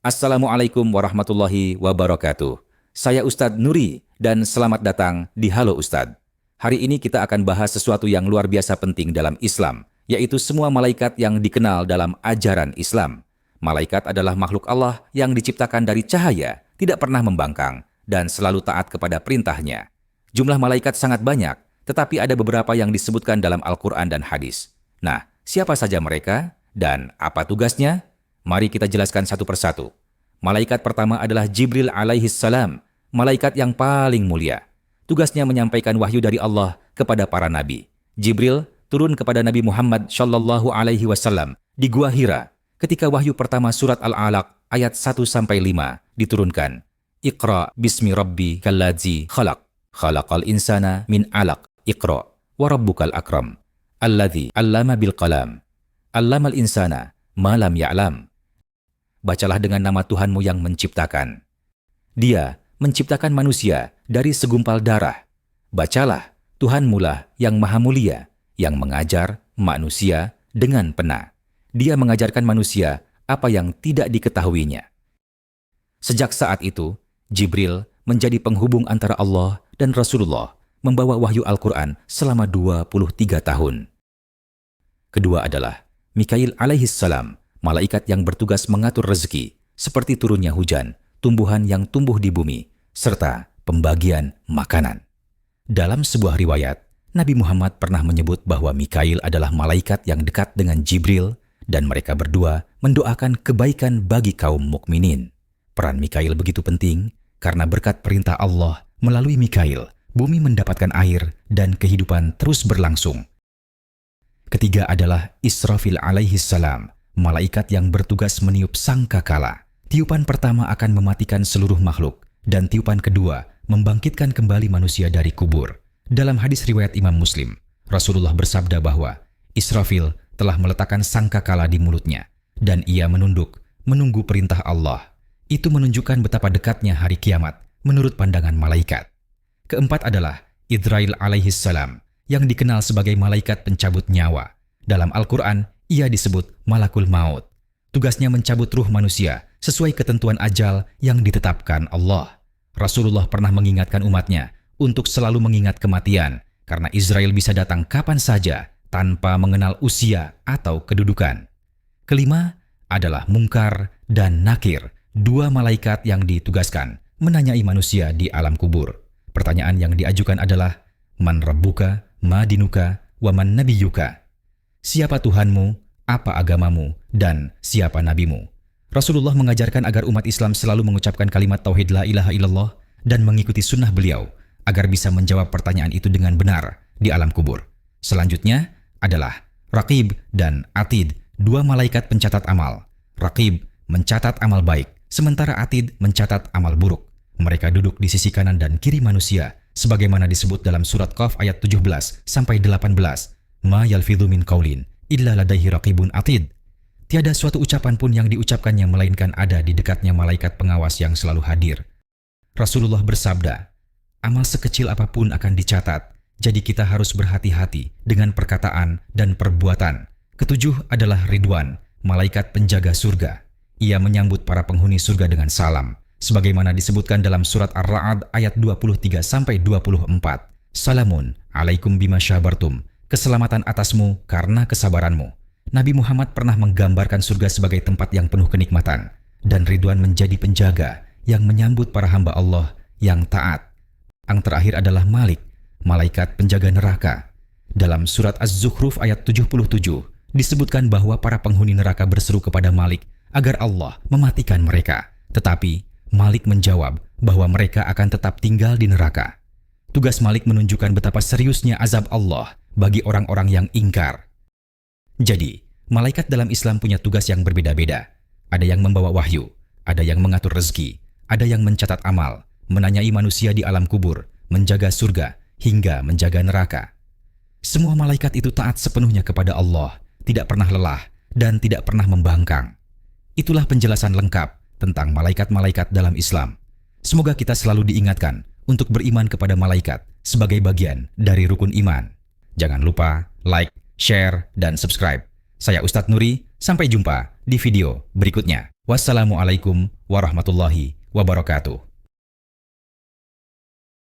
Assalamualaikum warahmatullahi wabarakatuh. Saya Ustadz Nuri dan selamat datang di Halo Ustadz. Hari ini kita akan bahas sesuatu yang luar biasa penting dalam Islam, yaitu semua malaikat yang dikenal dalam ajaran Islam. Malaikat adalah makhluk Allah yang diciptakan dari cahaya, tidak pernah membangkang, dan selalu taat kepada perintahnya. Jumlah malaikat sangat banyak, tetapi ada beberapa yang disebutkan dalam Al-Quran dan hadis. Nah, siapa saja mereka dan apa tugasnya? Mari kita jelaskan satu persatu. Malaikat pertama adalah Jibril alaihi salam, malaikat yang paling mulia. Tugasnya menyampaikan wahyu dari Allah kepada para nabi. Jibril turun kepada Nabi Muhammad shallallahu alaihi wasallam di Gua Hira ketika wahyu pertama surat Al-Alaq ayat 1-5 diturunkan. Iqra bismi rabbi kalladzi khalaq, khalaqal insana min alaq, iqra wa rabbukal akram, alladzi allama bil qalam, allamal insana ma lam ya'lam. Bacalah dengan nama Tuhanmu yang menciptakan. Dia menciptakan manusia dari segumpal darah. Bacalah, Tuhanmulah yang maha mulia, yang mengajar manusia dengan pena. Dia mengajarkan manusia apa yang tidak diketahuinya. Sejak saat itu, Jibril menjadi penghubung antara Allah dan Rasulullah, membawa wahyu Al-Quran selama 23 tahun. Kedua adalah Mikail alaihi salam, malaikat yang bertugas mengatur rezeki, seperti turunnya hujan, tumbuhan yang tumbuh di bumi, serta pembagian makanan. Dalam sebuah riwayat, Nabi Muhammad pernah menyebut bahwa Mikail adalah malaikat yang dekat dengan Jibril, dan mereka berdua mendoakan kebaikan bagi kaum mukminin. Peran Mikail begitu penting, karena berkat perintah Allah melalui Mikail, bumi mendapatkan air dan kehidupan terus berlangsung. Ketiga adalah Israfil alaihi salam, malaikat yang bertugas meniup sangkakala. Tiupan pertama akan mematikan seluruh makhluk, dan tiupan kedua membangkitkan kembali manusia dari kubur. Dalam hadis riwayat Imam Muslim, Rasulullah bersabda bahwa Israfil telah meletakkan sangkakala di mulutnya, dan ia menunduk, menunggu perintah Allah. Itu menunjukkan betapa dekatnya hari kiamat, menurut pandangan malaikat. Keempat adalah Idrail alaihi salam, yang dikenal sebagai malaikat pencabut nyawa. Dalam Al-Quran, ia disebut Malakul Maut. Tugasnya mencabut ruh manusia sesuai ketentuan ajal yang ditetapkan Allah. Rasulullah pernah mengingatkan umatnya untuk selalu mengingat kematian, karena Israel bisa datang kapan saja tanpa mengenal usia atau kedudukan. Kelima adalah Munkar dan Nakir, dua malaikat yang ditugaskan menanyai manusia di alam kubur. Pertanyaan yang diajukan adalah, Man rabbuka, ma dinuka, wa man nabiyuka. Siapa Tuhanmu, apa agamamu, dan siapa nabimu? Rasulullah mengajarkan agar umat Islam selalu mengucapkan kalimat tauhid la ilaha illallah dan mengikuti sunnah beliau agar bisa menjawab pertanyaan itu dengan benar di alam kubur. Selanjutnya adalah Raqib dan Atid, dua malaikat pencatat amal. Raqib mencatat amal baik, sementara Atid mencatat amal buruk. Mereka duduk di sisi kanan dan kiri manusia, sebagaimana disebut dalam surat Qaf ayat 17-18. Ma yalfidhu min qaulin illa ladaihi raqibun atid. Tiada suatu ucapan pun yang diucapkannya melainkan ada di dekatnya malaikat pengawas yang selalu hadir. Rasulullah bersabda, amal sekecil apapun akan dicatat, jadi kita harus berhati-hati dengan perkataan dan perbuatan. Ketujuh adalah Ridwan, malaikat penjaga surga. Ia menyambut para penghuni surga dengan salam, sebagaimana disebutkan dalam surat Ar-Ra'd ayat 23-24. Salamun alaikum bima syabartum. Keselamatan atasmu karena kesabaranmu. Nabi Muhammad pernah menggambarkan surga sebagai tempat yang penuh kenikmatan, dan Ridwan menjadi penjaga yang menyambut para hamba Allah yang taat. Yang terakhir adalah Malik, malaikat penjaga neraka. Dalam surat Az-Zukhruf ayat 77 disebutkan bahwa para penghuni neraka berseru kepada Malik agar Allah mematikan mereka. Tetapi Malik menjawab bahwa mereka akan tetap tinggal di neraka. Tugas Malik menunjukkan betapa seriusnya azab Allah bagi orang-orang yang ingkar. Jadi, malaikat dalam Islam punya tugas yang berbeda-beda. Ada yang membawa wahyu, ada yang mengatur rezeki, ada yang mencatat amal, menanyai manusia di alam kubur, menjaga surga, hingga menjaga neraka. Semua malaikat itu taat sepenuhnya kepada Allah, tidak pernah lelah, dan tidak pernah membangkang. Itulah penjelasan lengkap tentang malaikat-malaikat dalam Islam. Semoga kita selalu diingatkan untuk beriman kepada malaikat sebagai bagian dari rukun iman. Jangan lupa like, share, dan subscribe. Saya Ustadz Nuri, sampai jumpa di video berikutnya. Wassalamualaikum warahmatullahi wabarakatuh.